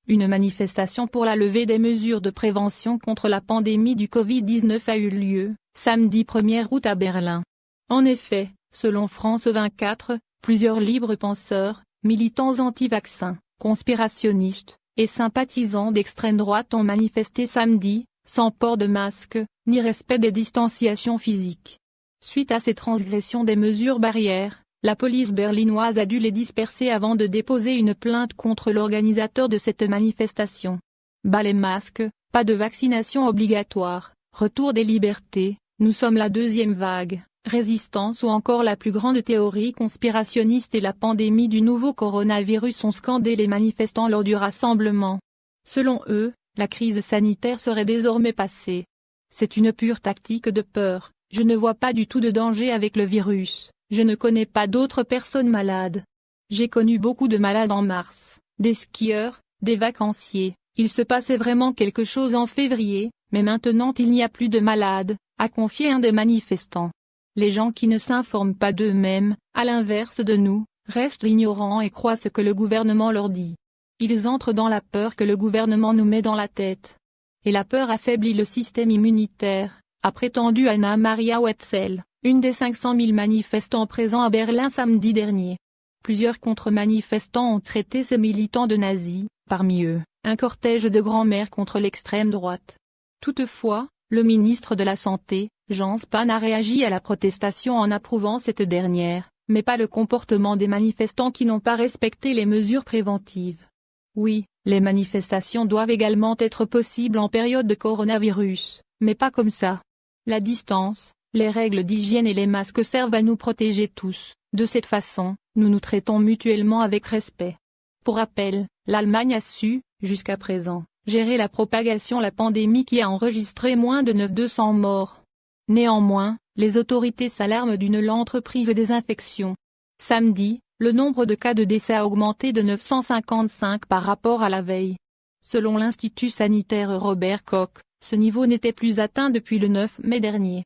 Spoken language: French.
Une manifestation pour la levée des mesures de prévention contre la pandémie du Covid-19 a eu lieu, samedi 1er août à Berlin. En effet, selon France 24, plusieurs libres penseurs, militants anti-vaccins, conspirationnistes, et sympathisants d'extrême droite ont manifesté samedi, sans port de masque, ni respect des distanciations physiques. Suite à ces transgressions des mesures barrières, la police berlinoise a dû les disperser avant de déposer une plainte contre l'organisateur de cette manifestation. Bas les masques, pas de vaccination obligatoire, retour des libertés, nous sommes la deuxième vague, résistance ou encore la plus grande théorie conspirationniste et la pandémie du nouveau coronavirus ont scandé les manifestants lors du rassemblement. Selon eux, la crise sanitaire serait désormais passée. C'est une pure tactique de peur, je ne vois pas du tout de danger avec le virus. Je ne connais pas d'autres personnes malades. J'ai connu beaucoup de malades en mars, des skieurs, des vacanciers, il se passait vraiment quelque chose en février, mais maintenant il n'y a plus de malades, a confié un des manifestants. Les gens qui ne s'informent pas d'eux-mêmes, à l'inverse de nous, restent ignorants et croient ce que le gouvernement leur dit. Ils entrent dans la peur que le gouvernement nous met dans la tête. Et la peur affaiblit le système immunitaire, a prétendu Anna Maria Wetzel, une des 500 000 manifestants présents à Berlin samedi dernier. Plusieurs contre-manifestants ont traité ces militants de nazis, parmi eux, un cortège de grands-mères contre l'extrême droite. Toutefois, le ministre de la Santé, Jens Spahn a réagi à la protestation en approuvant cette dernière, mais pas le comportement des manifestants qui n'ont pas respecté les mesures préventives. Oui, les manifestations doivent également être possibles en période de coronavirus, mais pas comme ça. La distance, les règles d'hygiène et les masques servent à nous protéger tous, de cette façon, nous nous traitons mutuellement avec respect. Pour rappel, l'Allemagne a su, jusqu'à présent, gérer la propagation de la pandémie qui a enregistré moins de 200 morts. Néanmoins, les autorités s'alarment d'une lente reprise des infections. Samedi, le nombre de cas de décès a augmenté de 955 par rapport à la veille. Selon l'Institut sanitaire Robert Koch, ce niveau n'était plus atteint depuis le 9 mai dernier.